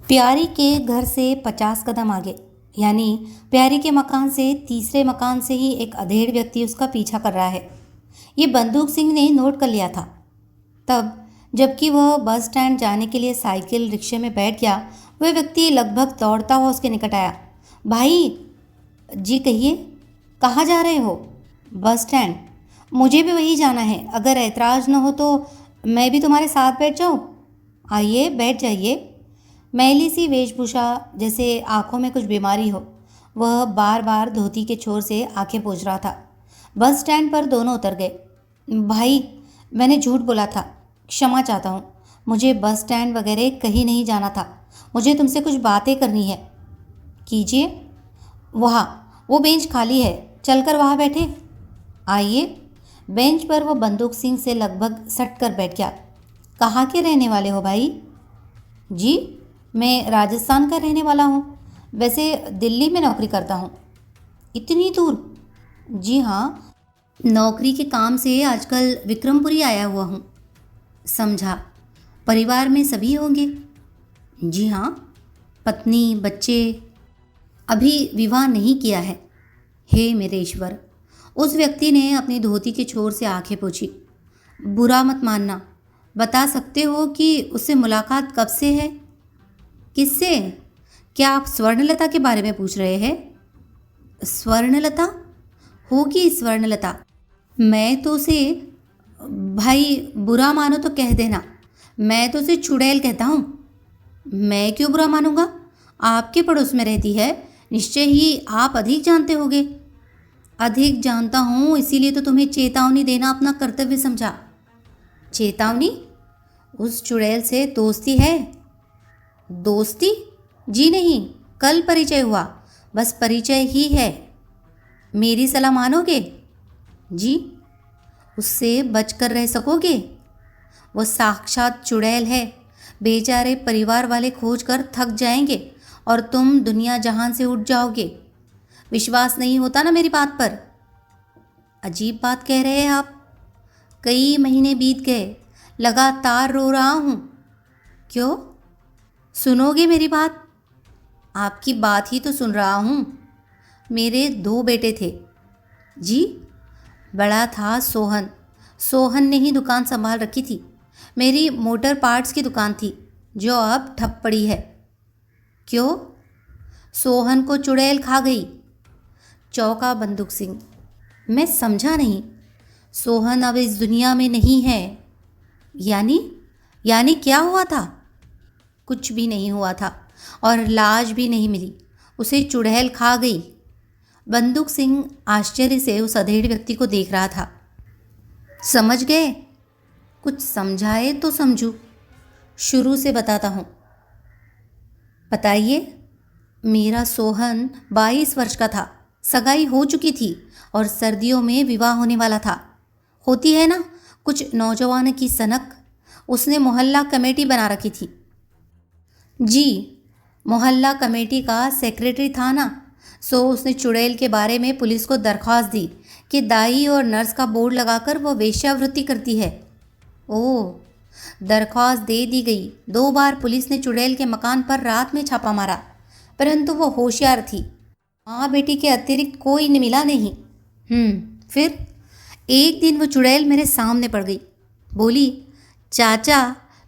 प्यारी के घर से 50 कदम आगे, यानी प्यारी के मकान से तीसरे मकान से ही एक अधेड़ व्यक्ति उसका पीछा कर रहा है। ये बंदूक सिंह ने नोट कर लिया था। तब जबकि वह बस स्टैंड जाने के लिए साइकिल रिक्शे में बैठ गया, वह व्यक्ति लगभग दौड़ता हुआ उसके निकट आया। भाई जी, कहिए, कहाँ जा रहे हो? Bus stand. मुझे भी वही जाना है। अगर ऐतराज़ न हो तो मैं भी तुम्हारे साथ बैठ जाऊँ? आइए, बैठ जाइए। मैली सी वेशभूषा, जैसे आंखों में कुछ बीमारी हो, वह बार बार धोती के छोर से आंखें पोंछ रहा था। बस स्टैंड पर दोनों उतर गए। भाई, मैंने झूठ बोला था, क्षमा चाहता हूँ। मुझे बस स्टैंड वगैरह कहीं नहीं जाना था। मुझे तुमसे कुछ बातें करनी है। कीजिए। वहाँ वो बेंच खाली है, चलकर वहाँ बैठे। आइए। बेंच पर वो बंदूक सिंह से लगभग सट कर बैठ गया। कहाँ के रहने वाले हो भाई? जी, मैं राजस्थान का रहने वाला हूँ। वैसे दिल्ली में नौकरी करता हूँ। इतनी दूर? जी हाँ, नौकरी के काम से आजकल विक्रमपुरी आया हुआ हूँ। समझा। परिवार में सभी होंगे? जी हाँ, पत्नी, बच्चे। अभी विवाह नहीं किया है। हे मेरे ईश्वर! उस व्यक्ति ने अपनी धोती के छोर से आंखें पोंछी। बुरा मत मानना, बता सकते हो कि उससे मुलाकात कब से है? किससे? क्या आप स्वर्णलता के बारे में पूछ रहे हैं? स्वर्णलता? होगी स्वर्णलता। मैं तो उसे, भाई बुरा मानो तो कह देना, मैं तो उसे चुड़ैल कहता हूँ। मैं क्यों बुरा मानूंगा? आपके पड़ोस में रहती है, निश्चय ही आप अधिक जानते होगे। अधिक जानता हूँ, इसीलिए तो तुम्हें चेतावनी देना अपना कर्तव्य समझा। चेतावनी? उस चुड़ैल से दोस्ती है? दोस्ती? जी नहीं, कल परिचय हुआ, बस परिचय ही है। मेरी सलाह मानोगे? जी। उससे बचकर रह सकोगे? वो साक्षात चुड़ैल है। बेचारे परिवार वाले खोज कर थक जाएंगे और तुम दुनिया जहान से उठ जाओगे। विश्वास नहीं होता ना मेरी बात पर? अजीब बात कह रहे हैं आप। कई महीने बीत गए, लगातार रो रहा हूँ। क्यों? सुनोगे मेरी बात? आपकी बात ही तो सुन रहा हूँ। मेरे 2 बेटे थे। जी? बड़ा था सोहन। सोहन ने ही दुकान संभाल रखी थी। मेरी मोटर पार्ट्स की दुकान थी, जो अब ठप पड़ी है। क्यों? सोहन को चुड़ैल खा गई। चौंका बंदूक सिंह। मैं समझा नहीं। सोहन अब इस दुनिया में नहीं है। यानी? यानी क्या हुआ था? कुछ भी नहीं हुआ था और लाश भी नहीं मिली। उसे चुड़ैल खा गई। बंदूक सिंह आश्चर्य से उस अधेड़ व्यक्ति को देख रहा था। समझ गए? कुछ समझाए तो समझू। शुरू से बताता हूँ। बताइए। मेरा सोहन 22 वर्ष का था, सगाई हो चुकी थी और सर्दियों में विवाह होने वाला था। होती है ना कुछ नौजवान की सनक। उसने मोहल्ला कमेटी बना रखी थी। जी, मोहल्ला कमेटी का सेक्रेटरी था ना, सो उसने चुड़ैल के बारे में पुलिस को दरख्वास्त दी कि दाई और नर्स का बोर्ड लगाकर वो वेश्यावृत्ति करती है। ओह, दरख्वास्त दे दी गई। 2 बार पुलिस ने चुड़ैल के मकान पर रात में छापा मारा, परंतु वो होशियार थी। माँ बेटी के अतिरिक्त कोई ने मिला नहीं। फिर एक दिन वो चुड़ैल मेरे सामने पड़ गई। बोली, चाचा,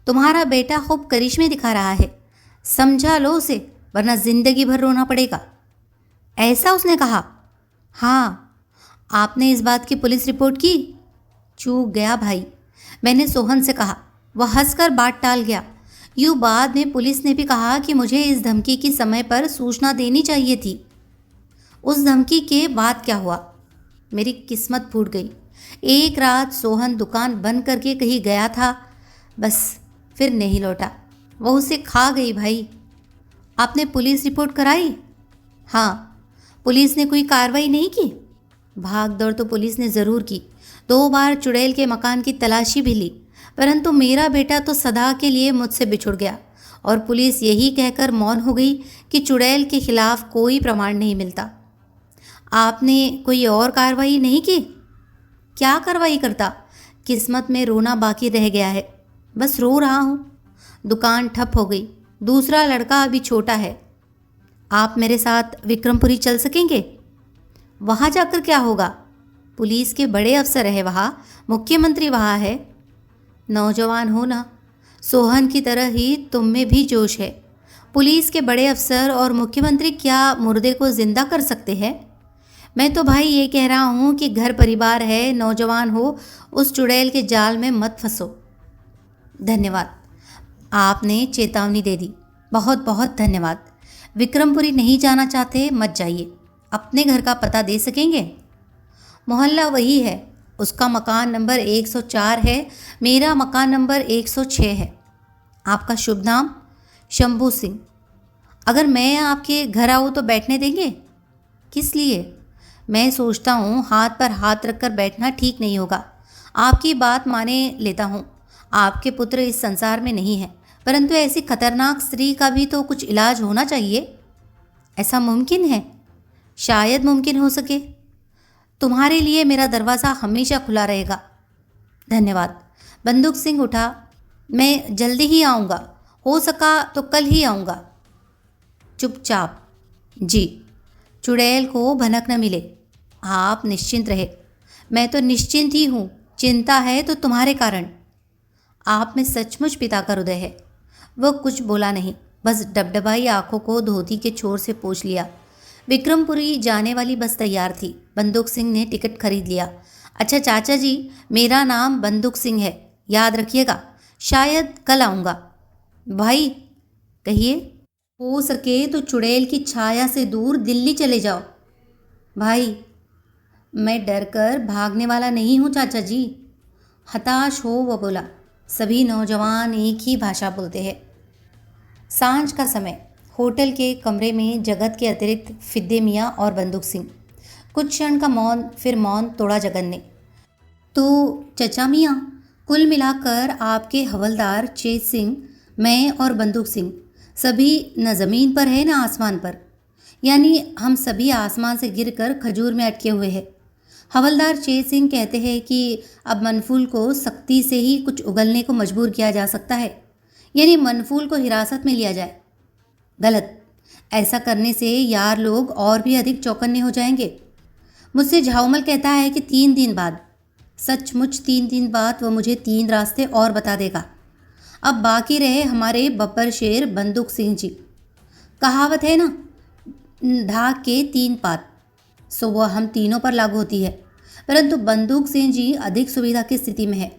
तुम्हारा बेटा खूब करिश्मे दिखा रहा है, समझा लो उसे, वरना जिंदगी भर रोना पड़ेगा। ऐसा उसने कहा? हाँ। आपने इस बात की पुलिस रिपोर्ट की? चूक गया भाई। मैंने सोहन से कहा, वह हंसकर बात टाल गया। यूँ बाद में पुलिस ने भी कहा कि मुझे इस धमकी की समय पर सूचना देनी चाहिए थी। उस धमकी के बाद क्या हुआ? मेरी किस्मत फूट गई। एक रात सोहन दुकान बंद करके कहीं गया था, बस फिर नहीं लौटा। वो उसे खा गई भाई। आपने पुलिस रिपोर्ट कराई? हाँ। पुलिस ने कोई कार्रवाई नहीं की? भाग दौड़ तो पुलिस ने ज़रूर की। 2 बार चुड़ैल के मकान की तलाशी भी ली, परंतु मेरा बेटा तो सदा के लिए मुझसे बिछुड़ गया और पुलिस यही कहकर मौन हो गई कि चुड़ैल के खिलाफ कोई प्रमाण नहीं मिलता। आपने कोई और कार्रवाई नहीं की? क्या कार्रवाई करता? किस्मत में रोना बाकी रह गया है, बस रो रहा हूँ। दुकान ठप हो गई, दूसरा लड़का अभी छोटा है। आप मेरे साथ विक्रमपुरी चल सकेंगे? वहाँ जाकर क्या होगा? पुलिस के बड़े अफसर है वहाँ, मुख्यमंत्री वहाँ है। नौजवान हो ना, सोहन की तरह ही तुम में भी जोश है। पुलिस के बड़े अफसर और मुख्यमंत्री क्या मुर्दे को जिंदा कर सकते हैं? मैं तो भाई ये कह रहा हूँ कि घर परिवार है, नौजवान हो, उस चुड़ैल के जाल में मत फंसो। धन्यवाद, आपने चेतावनी दे दी, बहुत बहुत धन्यवाद। विक्रमपुरी नहीं जाना चाहते मत जाइए। अपने घर का पता दे सकेंगे? मोहल्ला वही है, उसका मकान नंबर 104 है, मेरा मकान नंबर 106 है। आपका शुभ नाम? शंभू सिंह। अगर मैं आपके घर आऊँ तो बैठने देंगे? किस लिए? मैं सोचता हूँ हाथ पर हाथ रखकर बैठना ठीक नहीं होगा। आपकी बात माने लेता हूँ, आपके पुत्र इस संसार में नहीं है, परंतु ऐसी खतरनाक स्त्री का भी तो कुछ इलाज होना चाहिए। ऐसा मुमकिन है? शायद मुमकिन हो सके। तुम्हारे लिए मेरा दरवाज़ा हमेशा खुला रहेगा। धन्यवाद। बंदूक सिंह उठा। मैं जल्दी ही आऊँगा, हो सका तो कल ही आऊँगा। चुपचाप। जी। चुड़ैल को भनक न मिले। आप निश्चिंत रहे। मैं तो निश्चिंत ही हूँ, चिंता है तो तुम्हारे कारण। आप में सचमुच पिता का हृदय है। वह कुछ बोला नहीं, बस डबडबाई आंखों को धोती के छोर से पोंछ लिया। विक्रमपुरी जाने वाली बस तैयार थी। बंदूक सिंह ने टिकट खरीद लिया। अच्छा चाचा जी, मेरा नाम बंदूक सिंह है, याद रखिएगा। शायद कल आऊँगा। भाई। कहिए। हो सके तो चुड़ैल की छाया से दूर दिल्ली चले जाओ। भाई। मैं डर कर भागने वाला नहीं हूँ चाचा जी। हताश हो वह बोला। सभी नौजवान एक ही भाषा बोलते हैं। सांझ का समय। होटल के कमरे में जगत के अतिरिक्त फिद्दे मियाँ और बंदूक सिंह। कुछ क्षण का मौन, फिर मौन तोड़ा जगन ने। तो चचा मियाँ, कुल मिलाकर आपके हवलदार चेत सिंह, मैं और बंदूक सिंह सभी न ज़मीन पर है न आसमान पर, यानी हम सभी आसमान से गिरकर खजूर में अटके हुए हैं। हवलदार चेत सिंह कहते हैं कि अब मनफूल को सख्ती से ही कुछ उगलने को मजबूर किया जा सकता है, यानी मनफूल को हिरासत में लिया जाए। गलत। ऐसा करने से यार लोग और भी अधिक चौकन्ने हो जाएंगे। मुझसे झाऊमल कहता है कि 3 दिन बाद, सचमुच 3 दिन बाद वह मुझे 3 रास्ते और बता देगा। अब बाकी रहे हमारे बब्बर शेर बंदूक सिंह जी। कहावत है ना, ढाक के 3 पात, सो वह हम तीनों पर लागू होती है, परंतु बंदूक सिंह जी अधिक सुविधा की स्थिति में है।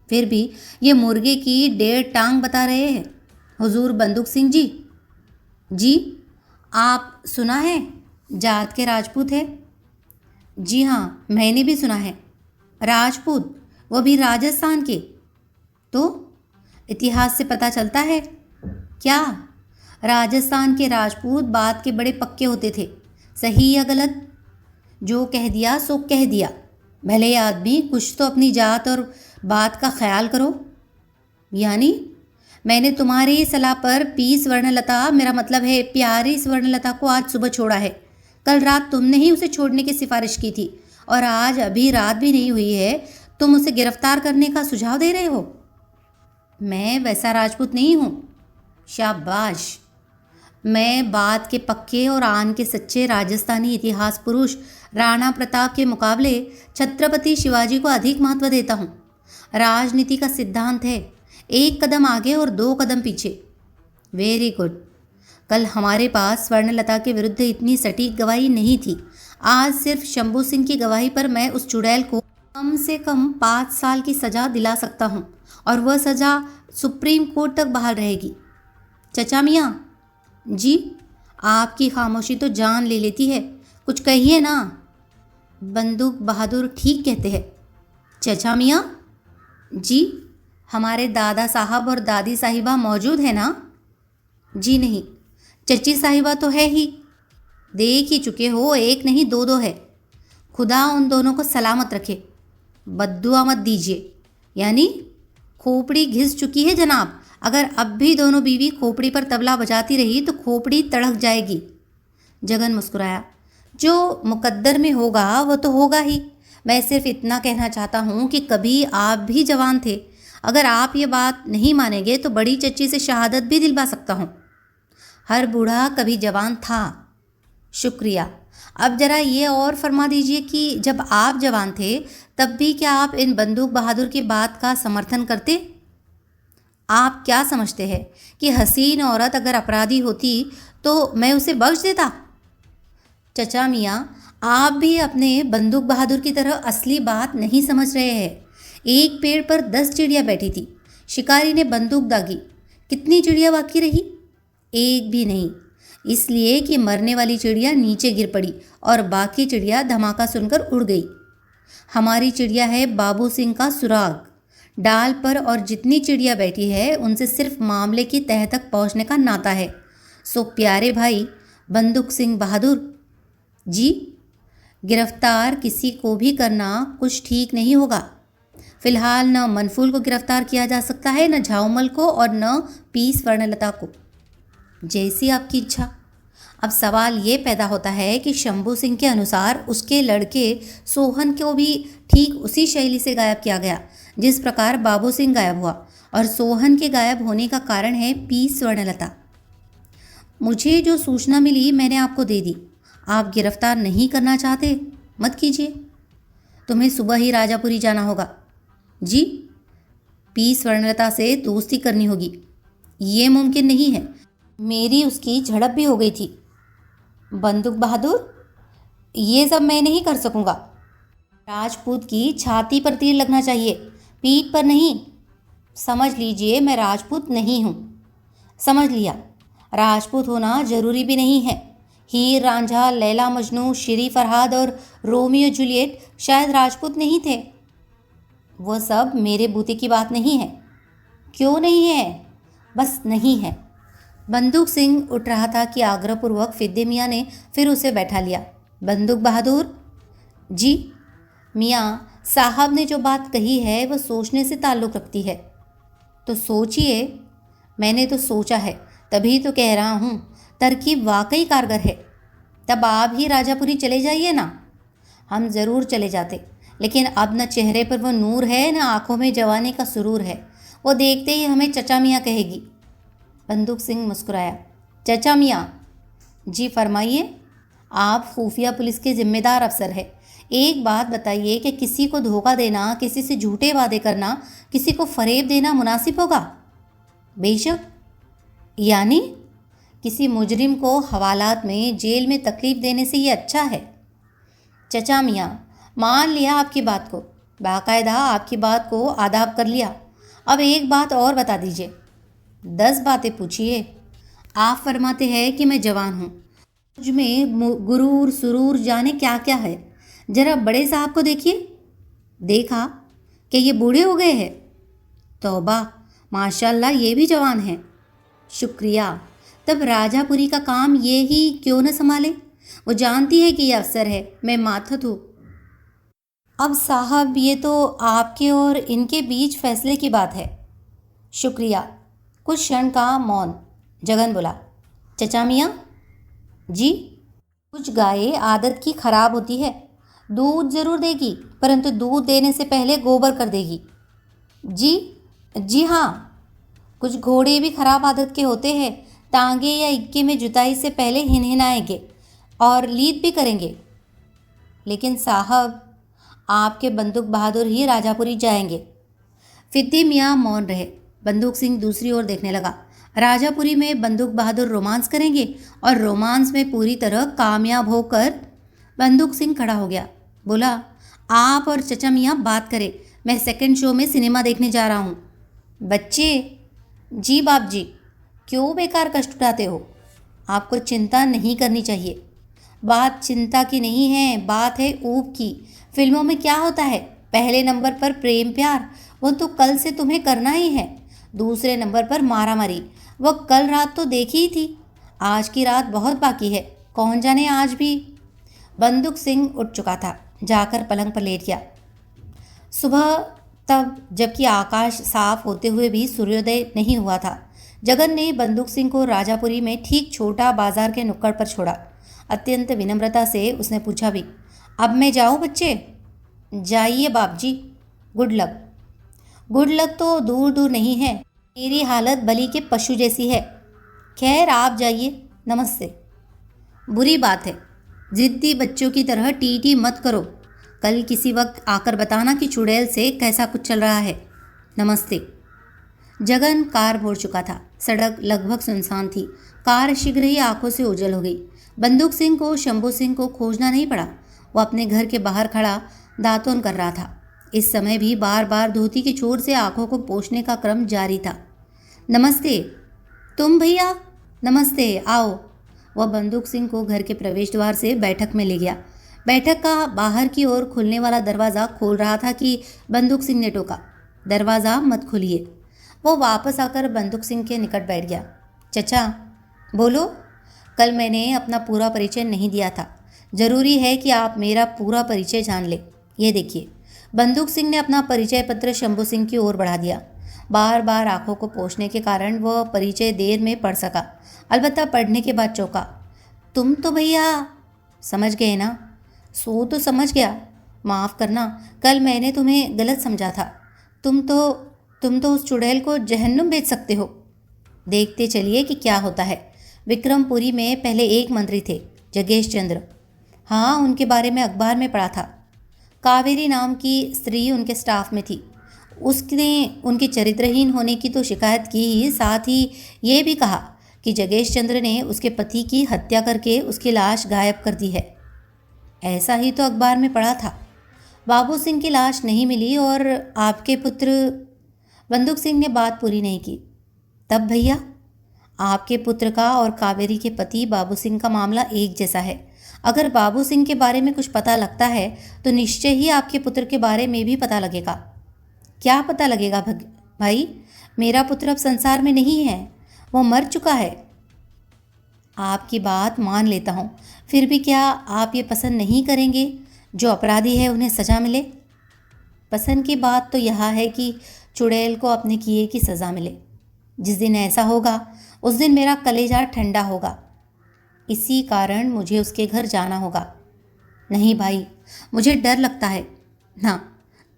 फिर भी ये मुर्गे की 1.5 टांग बता रहे हैं। हुजूर बंदूक सिंह जी। जी। आप सुना है जात के राजपूत है? जी हाँ, मैंने भी सुना है। राजपूत, वो भी राजस्थान के? तो इतिहास से पता चलता है। क्या? राजस्थान के राजपूत बात के बड़े पक्के होते थे। सही या गलत? जो कह दिया सो कह दिया। भले आदमी, कुछ तो अपनी जात और बात का ख्याल करो। यानी मैंने तुम्हारी सलाह पर 20 स्वर्णलता, मेरा मतलब है प्यारी स्वर्णलता को आज सुबह छोड़ा है। कल रात तुमने ही उसे छोड़ने की सिफारिश की थी, और आज अभी रात भी नहीं हुई है तुम उसे गिरफ्तार करने का सुझाव दे रहे हो। मैं वैसा राजपूत नहीं हूँ। शाबाश। मैं बात के पक्के और आन के सच्चे राजस्थानी इतिहास पुरुष राणा प्रताप के मुकाबले छत्रपति शिवाजी को अधिक महत्व देता हूँ। राजनीति का सिद्धांत है, 1 कदम आगे और 2 कदम पीछे। Very good. कल हमारे पास स्वर्णलता के विरुद्ध इतनी सटीक गवाही नहीं थी। आज सिर्फ शंभू सिंह की गवाही पर मैं उस चुड़ैल को कम से कम 5 साल की सज़ा दिला सकता हूँ, और वह सज़ा सुप्रीम कोर्ट तक बहाल रहेगी। चचा मियाँ। जी। आपकी खामोशी तो जान ले लेती है, कुछ कहिए ना। बंदूक बहादुर ठीक कहते हैं। चचा मियाँ। जी। हमारे दादा साहब और दादी साहिबा मौजूद है ना? जी नहीं, चची साहिबा तो है ही। देख ही चुके हो, 1 नहीं 2 है। खुदा उन दोनों को सलामत रखे। बद्दुआ मत दीजिए। यानी खोपड़ी घिस चुकी है जनाब। अगर अब भी दोनों बीवी खोपड़ी पर तबला बजाती रही तो खोपड़ी तड़क जाएगी। जगन मुस्कुराया। जो मुकद्दर में होगा वो तो होगा ही। मैं सिर्फ इतना कहना चाहता हूँ कि कभी आप भी जवान थे, अगर आप ये बात नहीं मानेंगे तो बड़ी चच्ची से शहादत भी दिलवा सकता हूँ। हर बूढ़ा कभी जवान था। शुक्रिया। अब जरा ये और फरमा दीजिए कि जब आप जवान थे तब भी क्या आप इन बंदूक बहादुर की बात का समर्थन करते? आप क्या समझते हैं कि हसीन औरत अगर अपराधी होती तो मैं उसे बख्श देता? चचा मियाँ, आप भी अपने बंदूक बहादुर की तरह असली बात नहीं समझ रहे हैं। एक पेड़ पर 10 चिड़िया बैठी थी। शिकारी ने बंदूक दागी। कितनी चिड़िया बाकी रही? एक भी नहीं, इसलिए कि मरने वाली चिड़िया नीचे गिर पड़ी और बाकी चिड़िया धमाका सुनकर उड़ गई। हमारी चिड़िया है बाबू सिंह का सुराग। डाल पर और जितनी चिड़िया बैठी है उनसे सिर्फ मामले की तह तक पहुंचने का नाता है। सो प्यारे भाई बंदूक सिंह बहादुर जी, गिरफ्तार किसी को भी करना कुछ ठीक नहीं होगा। फिलहाल न मनफूल को गिरफ्तार किया जा सकता है, न झाऊमल को और न पी स्वर्णलता को। जैसी आपकी इच्छा। अब सवाल ये पैदा होता है कि शंभू सिंह के अनुसार उसके लड़के सोहन को भी ठीक उसी शैली से गायब किया गया जिस प्रकार बाबू सिंह गायब हुआ, और सोहन के गायब होने का कारण है पी स्वर्णलता। मुझे जो सूचना मिली मैंने आपको दे दी। आप गिरफ्तार नहीं करना चाहते मत कीजिए। तुम्हें सुबह ही राजापुरी जाना होगा। जी, पी स्वर्णलता से दोस्ती करनी होगी। ये मुमकिन नहीं है। मेरी उसकी झड़प भी हो गई थी। बंदूक बहादुर, ये सब मैं नहीं कर सकूँगा। राजपूत की छाती पर तीर लगना चाहिए, पीठ पर नहीं। समझ लीजिए मैं राजपूत नहीं हूँ। समझ लिया। राजपूत होना जरूरी भी नहीं है। हीर रांझा, लैला मजनू, श्री फरहाद और रोमियो जूलियट शायद राजपूत नहीं थे। वह सब मेरे बूते की बात नहीं है। क्यों नहीं है? बस नहीं है। बंदूक सिंह उठ रहा था कि आग्रहपूर्वक फिद्दे मियाँ ने फिर उसे बैठा लिया। बंदूक बहादुर जी, मियाँ साहब ने जो बात कही है वह सोचने से ताल्लुक़ रखती है। तो सोचिए। मैंने तो सोचा है, तभी तो कह रहा हूँ। तरकीब वाकई कारगर है। तब आप ही राजापुरी चले जाइए ना। हम ज़रूर चले जाते, लेकिन अब न चेहरे पर वो नूर है, न आंखों में जवानी का सुरूर है। वो देखते ही हमें चचा मियाँ कहेगी। बंदूक सिंह मुस्कुराया। चचा मियाँ जी, फरमाइए। आप खुफिया पुलिस के जिम्मेदार अफसर हैं। एक बात बताइए कि किसी को धोखा देना, किसी से झूठे वादे करना, किसी को फरेब देना मुनासिब होगा? बेशक। यानी किसी मुजरिम को हवालात में जेल में तकलीफ देने से ये अच्छा है। चचा मियाँ, मान लिया आपकी बात को, बाकायदा आपकी बात को आदाब कर लिया। अब एक बात और बता दीजिए। 10 बातें पूछिए। आप फरमाते हैं कि मैं जवान हूँ, मुझ में गुरूर सुरूर जाने क्या क्या है। जरा बड़े साहब को देखिए। देखा कि ये बूढ़े हो गए हैं? तौबा, माशाल्लाह ये भी जवान हैं। शुक्रिया। तब राजापुरी का काम ये ही क्यों न संभाले? वो जानती है कि ये अफसर है, मैं माथत हूँ। अब साहब, ये तो आपके और इनके बीच फैसले की बात है। शुक्रिया। कुछ क्षण का मौन। जगन बोला। चचा मियाँ जी, कुछ गायें आदत की खराब होती है। दूध ज़रूर देगी, परंतु दूध देने से पहले गोबर कर देगी। जी हाँ। कुछ घोड़े भी खराब आदत के होते हैं। टांगे या इक्के में जुताई से पहले हिनहिनाएंगे और लीद भी करेंगे। लेकिन साहब, आपके बंदूक बहादुर ही राजापुरी जाएंगे। फिद्दी मियाँ मौन रहे। बंदूक सिंह दूसरी ओर देखने लगा। राजापुरी में बंदूक बहादुर रोमांस करेंगे और रोमांस में पूरी तरह कामयाब होकर। बंदूक सिंह खड़ा हो गया। बोला, आप और चचा मियाँ बात करें, मैं सेकंड शो में सिनेमा देखने जा रहा हूँ। बच्चे जी बाप जी, क्यों बेकार कष्ट उठाते हो? आपको चिंता नहीं करनी चाहिए। बात चिंता की नहीं है, बात है ऊब की। फिल्मों में क्या होता है? पहले नंबर पर प्रेम प्यार, वो तो कल से तुम्हें करना ही है। दूसरे नंबर पर मारामारी, वो कल रात तो देखी ही थी। आज की रात बहुत बाकी है, कौन जाने आज भी। बंदूक सिंह उठ चुका था, जाकर पलंग पर लेट गया। सुबह तब, जबकि आकाश साफ होते हुए भी सूर्योदय नहीं हुआ था। जगन ने बंदूक सिंह को राजापुरी में ठीक छोटा बाजार के नुक्कड़ पर छोड़ा। अत्यंत विनम्रता से उसने पूछा भी, अब मैं जाऊँ बच्चे? जाइए बाप जी, गुड लक। गुड लक तो दूर दूर नहीं है, मेरी हालत बलि के पशु जैसी है। खैर आप जाइए, नमस्ते। बुरी बात है, जिद्दी बच्चों की तरह टी मत करो। कल किसी वक्त आकर बताना कि चुड़ैल से कैसा कुछ चल रहा है। नमस्ते। जगन कार मोड़ चुका था। सड़क लगभग सुनसान थी। कार शीघ्र ही आंखों से ओझल हो गई। बंदूक सिंह को शंभू सिंह को खोजना नहीं पड़ा। वो अपने घर के बाहर खड़ा दातुन कर रहा था। इस समय भी बार बार धोती की छोर से आंखों को पोंछने का क्रम जारी था। नमस्ते। तुम भैया? नमस्ते, आओ। वह बंदूक सिंह को घर के प्रवेश द्वार से बैठक में ले गया। बैठक का बाहर की ओर खुलने वाला दरवाज़ा खोल रहा था कि बंदूक सिंह ने टोका, दरवाज़ा मत खोलिए। वो वापस आकर बंदूक सिंह के निकट बैठ गया। चचा, बोलो। कल मैंने अपना पूरा परिचय नहीं दिया था। ज़रूरी है कि आप मेरा पूरा परिचय जान ले। ये देखिए। बंदूक सिंह ने अपना परिचय पत्र शंभू सिंह की ओर बढ़ा दिया। बार बार आंखों को पोंछने के कारण वह परिचय देर में पढ़ सका। अलबत्ता पढ़ने के बाद चौंका। तुम तो भैया समझ गए ना? सो तो समझ गया। माफ़ करना, कल मैंने तुम्हें गलत समझा था। तुम तो उस चुड़ैल को जहन्नुम भेज सकते हो। देखते चलिए कि क्या होता है। विक्रमपुरी में पहले एक मंत्री थे, जगेश चंद्र। हाँ, उनके बारे में अखबार में पढ़ा था। कावेरी नाम की स्त्री उनके स्टाफ में थी। उसने उनके चरित्रहीन होने की तो शिकायत की ही, साथ ही ये भी कहा कि जगेश चंद्र ने उसके पति की हत्या करके उसकी लाश गायब कर दी है। ऐसा ही तो अखबार में पढ़ा था। बाबू सिंह की लाश नहीं मिली और आपके पुत्र। बंदूक सिंह ने बात पूरी नहीं की। तब भैया, आपके पुत्र का और कावेरी के पति बाबू सिंह का मामला एक जैसा है। अगर बाबू सिंह के बारे में कुछ पता लगता है तो निश्चय ही आपके पुत्र के बारे में भी पता लगेगा। क्या पता लगेगा भाई? मेरा पुत्र अब संसार में नहीं है, वो मर चुका है। आपकी बात मान लेता हूँ, फिर भी क्या आप ये पसंद नहीं करेंगे जो अपराधी है उन्हें सज़ा मिले? पसंद की बात तो यह है कि चुड़ैल को अपने किए की सज़ा मिले। जिस दिन ऐसा होगा उस दिन मेरा कलेजा ठंडा होगा। इसी कारण मुझे उसके घर जाना होगा। नहीं भाई, मुझे डर लगता है ना।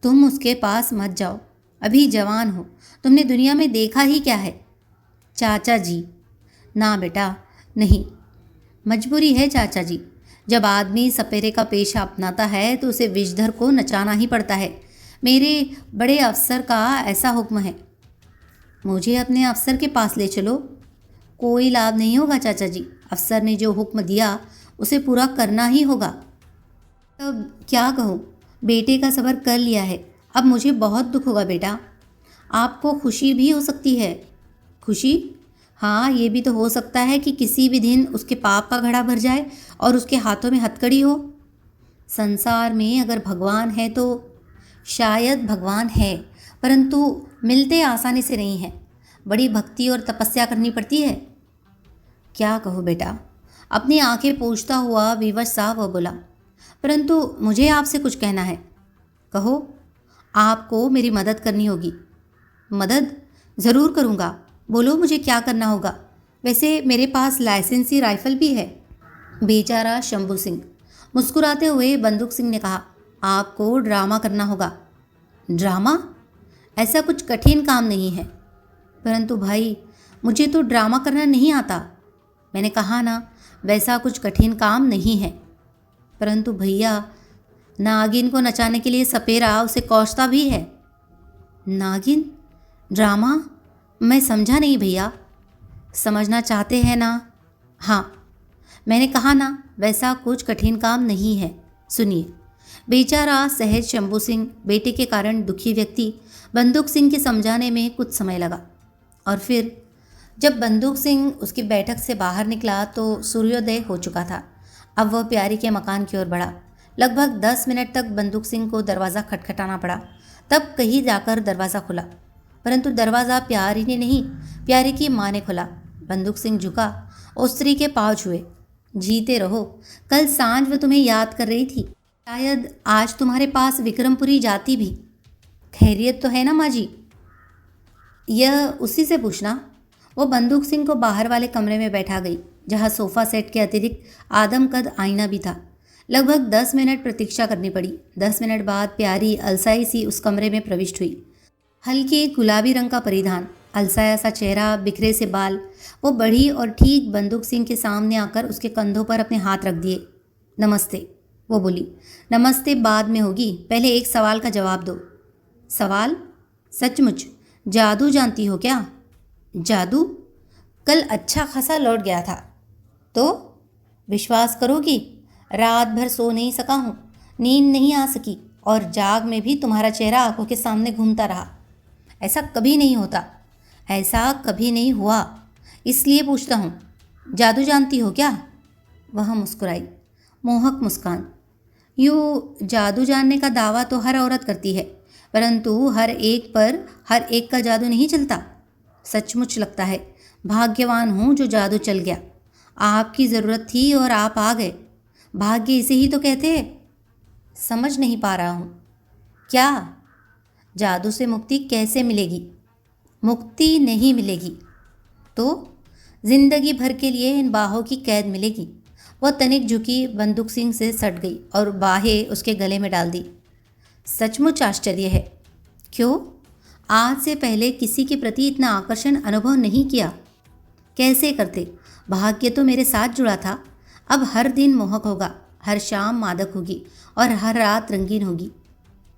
तुम उसके पास मत जाओ, अभी जवान हो। तुमने दुनिया में देखा ही क्या है। चाचा जी। ना बेटा, नहीं। मजबूरी है चाचा जी। जब आदमी सपेरे का पेशा अपनाता है तो उसे विषधर को नचाना ही पड़ता है। मेरे बड़े अफसर का ऐसा हुक्म है। मुझे अपने अफसर के पास ले चलो। कोई लाभ नहीं होगा चाचा जी। अफसर ने जो हुक्म दिया उसे पूरा करना ही होगा। तब क्या कहूँ, बेटे का सब्र कर लिया है। अब मुझे बहुत दुख होगा बेटा। आपको खुशी भी हो सकती है। खुशी? हाँ, ये भी तो हो सकता है कि किसी भी दिन उसके पाप का घड़ा भर जाए और उसके हाथों में हथकड़ी हो। संसार में अगर भगवान है तो शायद भगवान है, परंतु मिलते आसानी से नहीं हैं। बड़ी भक्ति और तपस्या करनी पड़ती है। क्या कहो बेटा? अपनी आंखें पोंछता हुआ विवश सा वह बोला। परंतु मुझे आपसे कुछ कहना है। कहो। आपको मेरी मदद करनी होगी। मदद? ज़रूर करूँगा। बोलो मुझे क्या करना होगा। वैसे मेरे पास लाइसेंसी राइफल भी है। बेचारा शंभू सिंह। मुस्कुराते हुए बंदूक सिंह ने कहा, आपको ड्रामा करना होगा। ड्रामा? ऐसा कुछ कठिन काम नहीं है। परंतु भाई, मुझे तो ड्रामा करना नहीं आता। मैंने कहा ना, वैसा कुछ कठिन काम नहीं है। परंतु भैया, नागिन को नचाने के लिए सपेरा उसे कोसता भी है। नागिन? ड्रामा? मैं समझा नहीं भैया। समझना चाहते हैं ना? हाँ, मैंने कहा ना, वैसा कुछ कठिन काम नहीं है। सुनिए। बेचारा सहज शंभू सिंह, बेटे के कारण दुखी व्यक्ति, बंदूक सिंह के समझाने में कुछ समय लगा। और फिर जब बंदूक सिंह उसकी बैठक से बाहर निकला तो सूर्योदय हो चुका था। अब वह प्यारी के मकान की ओर बढ़ा। लगभग 10 मिनट तक बंदूक सिंह को दरवाज़ा खटखटाना पड़ा। तब कहीं जाकर दरवाज़ा खुला, परंतु दरवाज़ा प्यारी ने नहीं, प्यारी की माँ ने खोला। बंदूक सिंह झुका, उस स्त्री के पाँव छुए। जीते रहो। कल सांझ वह तुम्हें याद कर रही थी। शायद आज तुम्हारे पास विक्रमपुरी जाती भी। खैरियत तो है ना माँ जी? यह उसी से पूछना। वो बंदूक सिंह को बाहर वाले कमरे में बैठा गई, जहाँ सोफ़ा सेट के अतिरिक्त आदमकद आईना भी था। लगभग 10 मिनट प्रतीक्षा करनी पड़ी। 10 मिनट बाद प्यारी अलसाई सी उस कमरे में प्रविष्ट हुई। हल्के गुलाबी रंग का परिधान, अलसाया सा चेहरा, बिखरे से बाल। वो बढ़ी और ठीक बंदूक सिंह के सामने आकर उसके कंधों पर अपने हाथ रख दिए। नमस्ते, वो बोली। नमस्ते बाद में होगी, पहले एक सवाल का जवाब दो। सवाल? सचमुच जादू जानती हो क्या? जादू? कल अच्छा खासा लौट गया था। तो विश्वास करोगी, रात भर सो नहीं सका हूँ, नींद नहीं आ सकी और जाग में भी तुम्हारा चेहरा आंखों के सामने घूमता रहा। ऐसा कभी नहीं होता, ऐसा कभी नहीं हुआ, इसलिए पूछता हूँ, जादू जानती हो क्या? वह मुस्कुराई, मोहक मुस्कान। यूँ जादू जानने का दावा तो हर औरत करती है, परंतु हर एक पर हर एक का जादू नहीं चलता। सचमुच लगता है भाग्यवान हूँ जो जादू चल गया। आपकी ज़रूरत थी और आप आ गए। भाग्य इसे ही तो कहते हैं। समझ नहीं पा रहा हूँ। क्या? जादू से मुक्ति कैसे मिलेगी? मुक्ति नहीं मिलेगी तो जिंदगी भर के लिए इन बाहों की कैद मिलेगी। वह तनिक झुकी, बंदूक सिंह से सट गई और बाहें उसके गले में डाल दी। सचमुच आश्चर्य है। क्यों? आज से पहले किसी के प्रति इतना आकर्षण अनुभव नहीं किया। कैसे करते? भाग्य तो मेरे साथ जुड़ा था। अब हर दिन मोहक होगा, हर शाम मादक होगी और हर रात रंगीन होगी।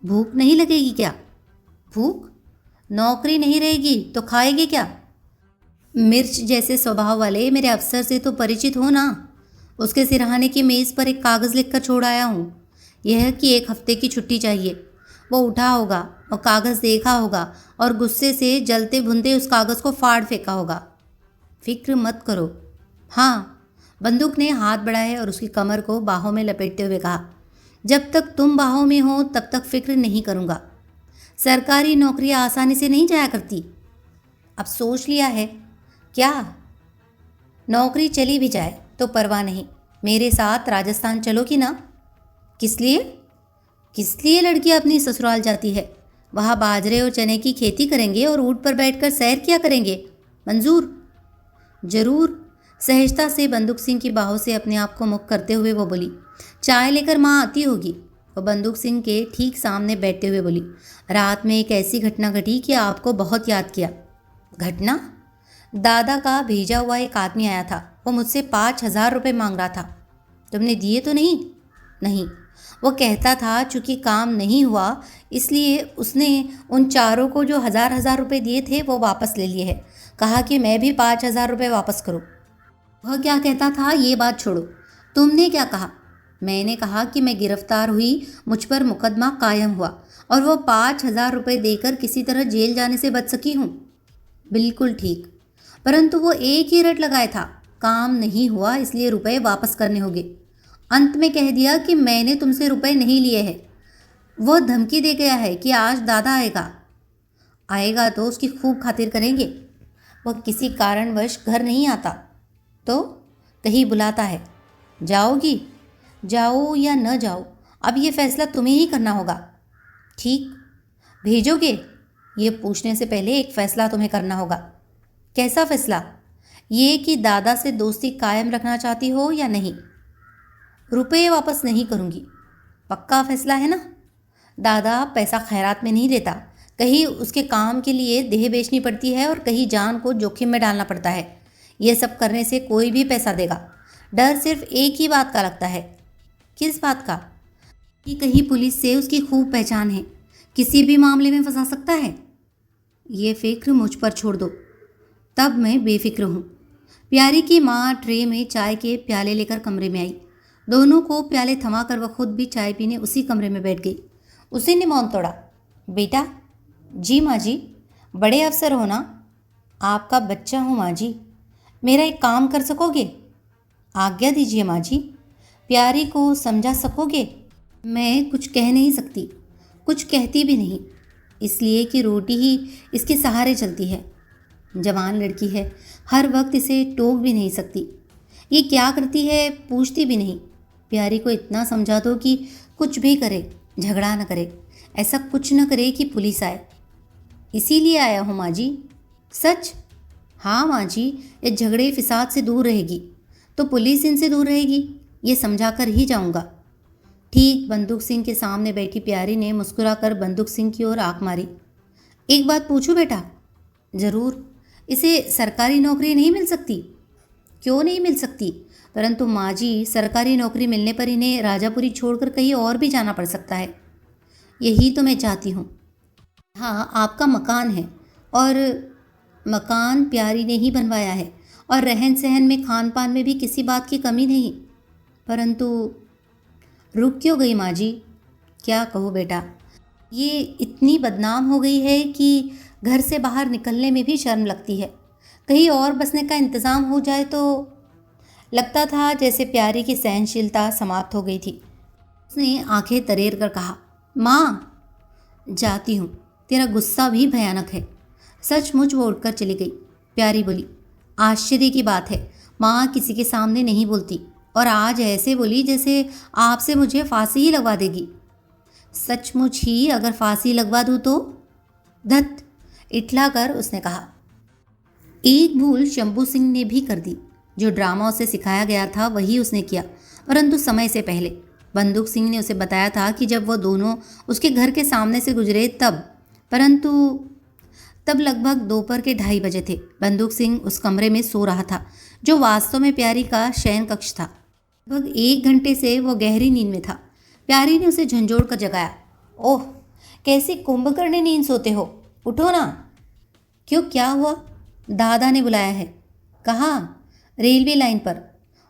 भूख नहीं लगेगी क्या? भूख? नौकरी नहीं रहेगी तो खाएगी क्या? मिर्च जैसे स्वभाव वाले मेरे अफसर से तो परिचित हो ना। उसके सिरहाने की मेज़ पर एक कागज़ लिखकर छोड़ आया हूँ, यह कि 1 हफ्ते की छुट्टी चाहिए। वो उठा होगा और कागज़ देखा होगा और गुस्से से जलते भुनते उस कागज़ को फाड़ फेंका होगा। फिक्र मत करो। हाँ, बंदूक ने हाथ बढ़ाए और उसकी कमर को बाहों में लपेटते हुए कहा, जब तक तुम बाहों में हो तब तक फिक्र नहीं करूँगा। सरकारी नौकरियाँ आसानी से नहीं जाया करती। अब सोच लिया है क्या? नौकरी चली भी जाए तो परवाह नहीं, मेरे साथ राजस्थान चलोगी ना? किस लिए? किस लिए लड़कियाँ अपनी ससुराल जाती है? वहाँ बाजरे और चने की खेती करेंगे और ऊँट पर बैठकर सैर किया करेंगे। मंजूर? जरूर। सहजता से बंदूक सिंह की बाहों से अपने आप को मुक्त करते हुए वो बोली, चाय लेकर माँ आती होगी। वो बंदूक सिंह के ठीक सामने बैठते हुए बोली, रात में एक ऐसी घटना घटी कि आपको बहुत याद किया। घटना? दादा का भेजा हुआ एक आदमी आया था। वो मुझसे 5,000 रुपये मांग रहा था। तुमने दिए तो नहीं? नहीं। वो कहता था चूँकि काम नहीं हुआ इसलिए उसने उन चारों को जो 1,000 रुपये दिए थे वो वापस ले लिए हैं। कहा कि मैं भी 5,000 रुपये वापस करूँ। वह क्या कहता था ये बात छोड़ो, तुमने क्या कहा? मैंने कहा कि मैं गिरफ्तार हुई, मुझ पर मुकदमा कायम हुआ और वो 5,000 रुपये देकर किसी तरह जेल जाने से बच सकी हूँ। बिल्कुल ठीक, परंतु वो एक ही रट लगाए था, काम नहीं हुआ इसलिए रुपए वापस करने होंगे। अंत में कह दिया कि मैंने तुमसे रुपए नहीं लिए हैं। वो धमकी दे गया है कि आज दादा आएगा तो उसकी खूब खातिर करेंगे। वह किसी कारणवश घर नहीं आता तो कहीं बुलाता है। जाओगी? जाओ या न जाओ, अब ये फैसला तुम्हें ही करना होगा। ठीक, भेजोगे? ये पूछने से पहले एक फ़ैसला तुम्हें करना होगा। कैसा फ़ैसला? ये कि दादा से दोस्ती कायम रखना चाहती हो या नहीं। रुपये वापस नहीं करूँगी, पक्का फ़ैसला है ना? दादा पैसा खैरात में नहीं लेता, कहीं उसके काम के लिए देह बेचनी पड़ती है और कहीं जान को जोखिम में डालना पड़ता है। ये सब करने से कोई भी पैसा देगा। डर सिर्फ एक ही बात का लगता है। किस बात का? कि कहीं पुलिस से उसकी खूब पहचान है, किसी भी मामले में फंसा सकता है। ये फिक्र मुझ पर छोड़ दो, तब मैं बेफिक्र हूँ। प्यारी की माँ ट्रे में चाय के प्याले लेकर कमरे में आई। दोनों को प्याले थमा कर वह खुद भी चाय पीने उसी कमरे में बैठ गई। उसी ने मौन तोड़ा। बेटा? जी माँ जी। बड़े अफसर हो ना? आपका बच्चा हूँ माँ जी। मेरा एक काम कर सकोगे? आज्ञा दीजिए माँ जी। प्यारी को समझा सकोगे? मैं कुछ कह नहीं सकती, कुछ कहती भी नहीं, इसलिए कि रोटी ही इसके सहारे चलती है। जवान लड़की है, हर वक्त इसे टोक भी नहीं सकती। ये क्या करती है पूछती भी नहीं। प्यारी को इतना समझा दो कि कुछ भी करे, झगड़ा न करे, ऐसा कुछ न करे कि पुलिस आए। इसीलिए आया हूँ माँ जी। सच? हाँ माँ जी, ये झगड़े फिसाद से दूर रहेगी तो पुलिस इनसे दूर रहेगी, ये समझा कर ही जाऊँगा। ठीक बंदूक सिंह के सामने बैठी प्यारी ने मुस्कुराकर बंदूक सिंह की ओर आँख मारी। एक बात पूछूं बेटा? ज़रूर। इसे सरकारी नौकरी नहीं मिल सकती? क्यों नहीं मिल सकती? परंतु माँ जी, सरकारी नौकरी मिलने पर इन्हें राजापुरी छोड़कर कहीं और भी जाना पड़ सकता है। यही तो मैं चाहती हूँ। हाँ, आपका मकान है और मकान प्यारी ने ही बनवाया है और रहन सहन में, खान पान में भी किसी बात की कमी नहीं। परंतु रुक क्यों गई माँ जी? क्या कहो बेटा, ये इतनी बदनाम हो गई है कि घर से बाहर निकलने में भी शर्म लगती है। कहीं और बसने का इंतज़ाम हो जाए तो। लगता था जैसे प्यारी की सहनशीलता समाप्त हो गई थी। उसने आंखें तरेर कर कहा, माँ जाती हूँ, तेरा गुस्सा भी भयानक है। सचमुच वो उठकर चली गई। प्यारी बोली, आश्चर्य की बात है, माँ किसी के सामने नहीं बोलती और आज ऐसे बोली जैसे आपसे मुझे फांसी ही लगवा देगी। सचमुच ही अगर फांसी लगवा दूँ तो? धत, इठला कर उसने कहा। एक भूल शंभू सिंह ने भी कर दी। जो ड्रामा उसे सिखाया गया था वही उसने किया, परंतु समय से पहले। बंदूक सिंह ने उसे बताया था कि जब वो दोनों उसके घर के सामने से गुजरे परंतु तब लगभग दोपहर के 2:30 बजे थे। बंदूक सिंह उस कमरे में सो रहा था जो वास्तव में प्यारी का शयन कक्ष था। लगभग 1 घंटे से वो गहरी नींद में था। प्यारी ने उसे झंझोड़ कर जगाया। ओह, कैसी कुंभकर्ण नींद सोते हो, उठो ना। क्यों, क्या हुआ? दादा ने बुलाया है। कहाँ? रेलवे लाइन पर।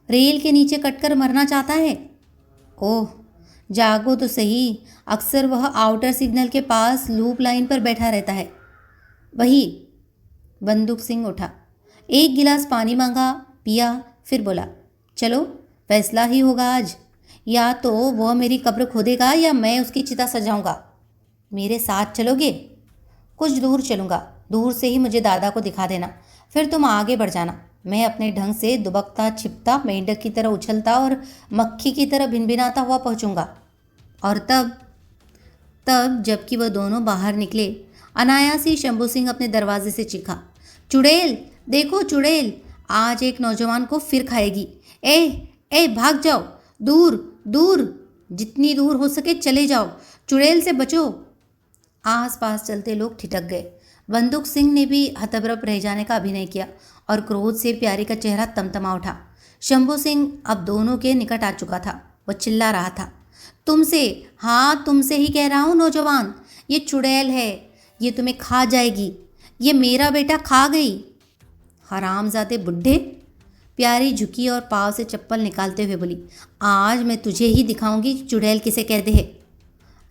रेल के नीचे कटकर मरना चाहता है। ओह, जागो तो सही। अक्सर वह आउटर सिग्नल के पास लूप लाइन पर बैठा रहता है। वही। बंदूक सिंह उठा, एक गिलास पानी मांगा, पिया, फिर बोला, चलो फैसला ही होगा आज। या तो वह मेरी कब्र खोदेगा या मैं उसकी चिता सजाऊंगा। मेरे साथ चलोगे? कुछ दूर चलूँगा, दूर से ही मुझे दादा को दिखा देना, फिर तुम आगे बढ़ जाना। मैं अपने ढंग से दुबकता छिपता, मेंढक की तरह उछलता और मक्खी की तरह भिनभिनाता हुआ पहुँचूँगा। और तब तब जबकि वह दोनों बाहर निकले, अनायास ही शंभू सिंह अपने दरवाजे से चीखा, चुड़ैल, देखो चुड़ैल, आज एक नौजवान को फिर खाएगी। ए भाग जाओ, दूर दूर, जितनी दूर हो सके चले जाओ, चुड़ैल से बचो। आसपास चलते लोग ठिठक गए। बंदूक सिंह ने भी हतबरब रह जाने का अभिनय किया और क्रोध से प्यारी का चेहरा तमतमा उठा। शंभू सिंह अब दोनों के निकट आ चुका था। वह चिल्ला रहा था, तुमसे, हाँ तुमसे ही कह रहा हूँ नौजवान, ये चुड़ैल है, ये तुम्हें खा जाएगी, ये मेरा बेटा खा गई। हरामजादे बुड्ढे। प्यारी झुकी और पाँव से चप्पल निकालते हुए बोली, आज मैं तुझे ही दिखाऊंगी कि चुड़ैल किसे कहते हैं।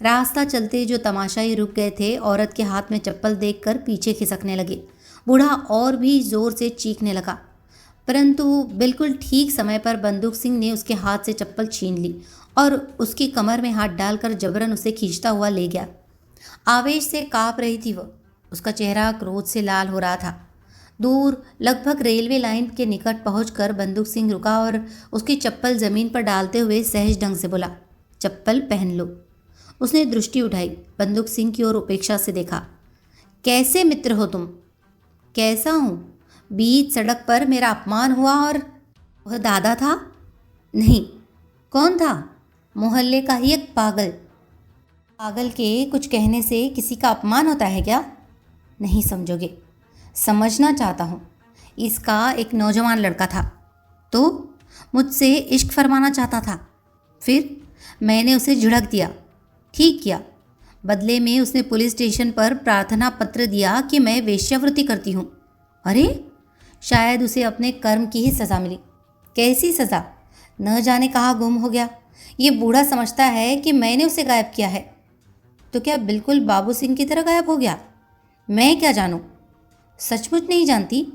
रास्ता चलते जो तमाशाई रुक गए थे, औरत के हाथ में चप्पल देखकर पीछे खिसकने लगे। बूढ़ा और भी जोर से चीखने लगा, परंतु बिल्कुल ठीक समय पर बंदूक सिंह ने उसके हाथ से चप्पल छीन ली और उसकी कमर में हाथ डालकर जबरन उसे खींचता हुआ ले गया। आवेश से काँप रही थी वह, उसका चेहरा क्रोध से लाल हो रहा था। दूर लगभग रेलवे लाइन के निकट पहुंचकर बंदूक सिंह रुका और उसकी चप्पल जमीन पर डालते हुए सहज ढंग से बोला, चप्पल पहन लो। उसने दृष्टि उठाई, बंदूक सिंह की ओर उपेक्षा से देखा। कैसे मित्र हो तुम? कैसा हूँ? बीच सड़क पर मेरा अपमान हुआ और वह दादा था? नहीं। कौन था? मोहल्ले का ही एक पागल। पागल के कुछ कहने से किसी का अपमान होता है क्या? नहीं समझोगे, समझना चाहता हूँ। इसका एक नौजवान लड़का था, तो मुझसे इश्क फरमाना चाहता था। फिर मैंने उसे झिड़क दिया। ठीक किया। बदले में उसने पुलिस स्टेशन पर प्रार्थना पत्र दिया कि मैं वेश्यावृत्ति करती हूँ। अरे, शायद उसे अपने कर्म की ही सज़ा मिली। कैसी सज़ा? न जाने कहाँ गुम हो गया। ये बूढ़ा समझता है कि मैंने उसे गायब किया है। तो क्या बिल्कुल बाबू सिंह की तरह गायब हो गया? मैं क्या जानूँ? सचमुच नहीं जानती।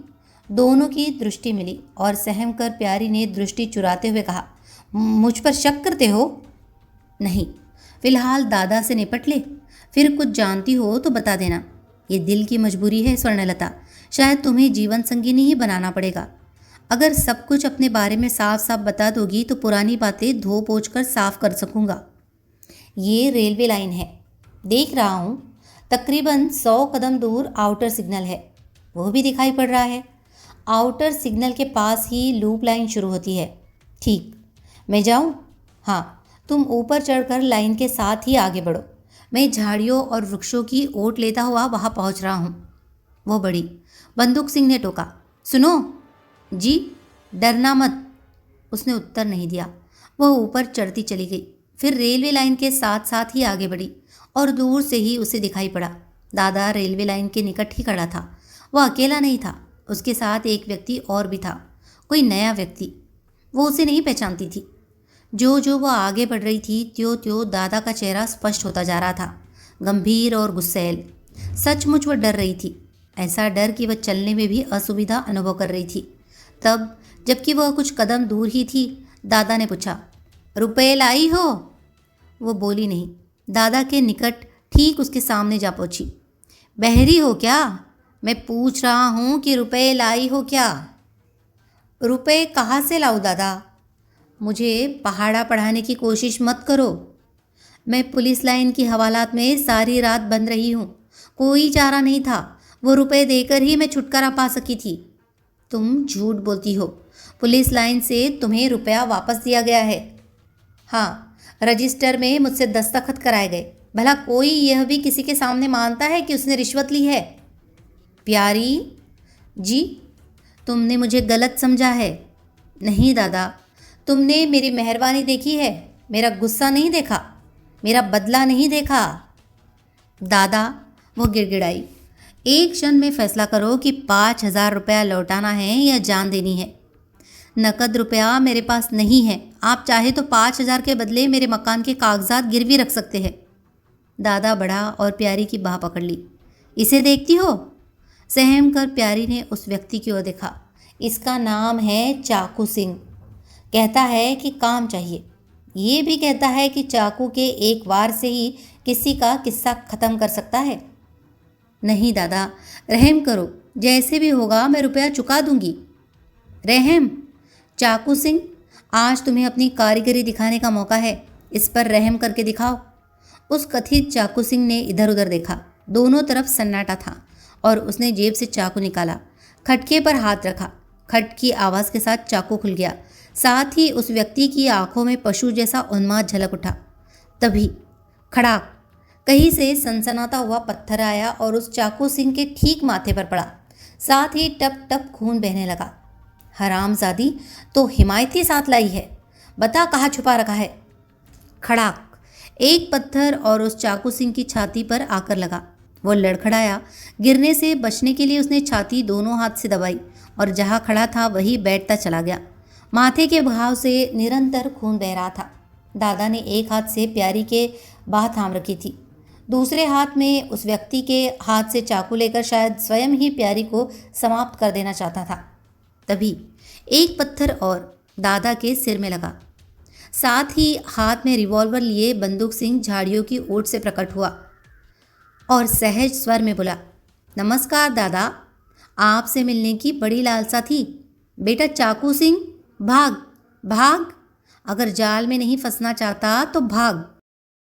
दोनों की दृष्टि मिली और सहम कर प्यारी ने दृष्टि चुराते हुए कहा, मुझ पर शक करते हो? नहीं, फिलहाल दादा से निपट ले, फिर कुछ जानती हो तो बता देना। ये दिल की मजबूरी है स्वर्णलता, शायद तुम्हें जीवन संगिनी ही बनाना पड़ेगा। अगर सब कुछ अपने बारे में साफ साफ बता दोगी तो पुरानी बातें धो पोंछ कर साफ कर सकूँगा। ये रेलवे लाइन है, देख रहा हूँ। तकरीबन 100 कदम दूर आउटर सिग्नल है, वो भी दिखाई पड़ रहा है। आउटर सिग्नल के पास ही लूप लाइन शुरू होती है। ठीक, मैं जाऊँ? हाँ, तुम ऊपर चढ़कर लाइन के साथ ही आगे बढ़ो। मैं झाड़ियों और वृक्षों की ओट लेता हुआ वहाँ पहुँच रहा हूँ। वो बड़ी। बंदूक सिंह ने टोका। सुनो। जी। डरना मत। उसने उत्तर नहीं दिया। वह ऊपर चढ़ती चली गई, फिर रेलवे लाइन के साथ साथ ही आगे बढ़ी और दूर से ही उसे दिखाई पड़ा। दादा रेलवे लाइन के निकट ही खड़ा था। वह अकेला नहीं था, उसके साथ एक व्यक्ति और भी था, कोई नया व्यक्ति। वो उसे नहीं पहचानती थी। जो जो वह आगे बढ़ रही थी त्यों त्यों दादा का चेहरा स्पष्ट होता जा रहा था, गंभीर और गुस्सैल। सचमुच वह डर रही थी, ऐसा डर कि वह चलने में भी असुविधा अनुभव कर रही थी। तब जबकि वह कुछ कदम दूर ही थी, दादा ने पूछा, रुपए लाई हो? वो बोली नहीं। दादा के निकट ठीक उसके सामने जा पहुंची। बहरी हो क्या? मैं पूछ रहा हूँ कि रुपए लाई हो क्या? रुपए कहाँ से लाऊं दादा? मुझे पहाड़ा पढ़ाने की कोशिश मत करो। मैं पुलिस लाइन की हवालात में सारी रात बंद रही हूँ, कोई चारा नहीं था। वो रुपए देकर ही मैं छुटकारा पा सकी थी। तुम झूठ बोलती हो। पुलिस लाइन से तुम्हें रुपया वापस दिया गया है। हाँ, रजिस्टर में मुझसे दस्तखत कराए गए। भला कोई यह भी किसी के सामने मानता है कि उसने रिश्वत ली है? प्यारी जी, तुमने मुझे गलत समझा है। नहीं दादा, तुमने मेरी मेहरबानी देखी है, मेरा गुस्सा नहीं देखा, मेरा बदला नहीं देखा। दादा, वो गिड़गिड़ाई, एक क्षण में फैसला करो कि 5,000 रुपया लौटाना है या जान देनी है। नकद रुपया मेरे पास नहीं है। आप चाहे तो 5,000 के बदले मेरे मकान के कागजात गिरवी रख सकते हैं। दादा बढ़ा और प्यारी की बाह पकड़ ली। इसे देखती हो? सहम कर प्यारी ने उस व्यक्ति की ओर देखा। इसका नाम है चाकू सिंह। कहता है कि काम चाहिए। ये भी कहता है कि चाकू के एक वार से ही किसी का किस्सा ख़त्म कर सकता है। नहीं दादा, रहम करो, जैसे भी होगा मैं रुपया चुका दूंगी। रहम? चाकू सिंह, आज तुम्हें अपनी कारीगरी दिखाने का मौका है, इस पर रहम करके दिखाओ। उस कथित चाकू सिंह ने इधर उधर देखा। दोनों तरफ सन्नाटा था और उसने जेब से चाकू निकाला, खटके पर हाथ रखा। खट की आवाज़ के साथ चाकू खुल गया। साथ ही उस व्यक्ति की आंखों में पशु जैसा उन्माद झलक उठा। तभी खड़ाक, कहीं से सनसनाता हुआ पत्थर आया और उस चाकू सिंह के ठीक माथे पर पड़ा। साथ ही टप टप खून बहने लगा। हरामजादी, तो हिमायती साथ लाई है, बता कहाँ छुपा रखा है? खड़ाक, एक पत्थर और उस चाकू सिंह की छाती पर आकर लगा। वो लड़खड़ाया। गिरने से बचने के लिए उसने छाती दोनों हाथ से दबाई और जहाँ खड़ा था वही बैठता चला गया। माथे के घाव से निरंतर खून बह रहा था। दादा ने एक हाथ से प्यारी के बाह थाम रखी थी, दूसरे हाथ में उस व्यक्ति के हाथ से चाकू लेकर शायद स्वयं ही प्यारी को समाप्त कर देना चाहता था। तभी एक पत्थर और दादा के सिर में लगा। साथ ही हाथ में रिवॉल्वर लिए बंदूक सिंह झाड़ियों की ओट से प्रकट हुआ और सहज स्वर में बोला, नमस्कार दादा, आपसे मिलने की बड़ी लालसा थी। बेटा चाकू सिंह, भाग भाग, अगर जाल में नहीं फंसना चाहता तो भाग।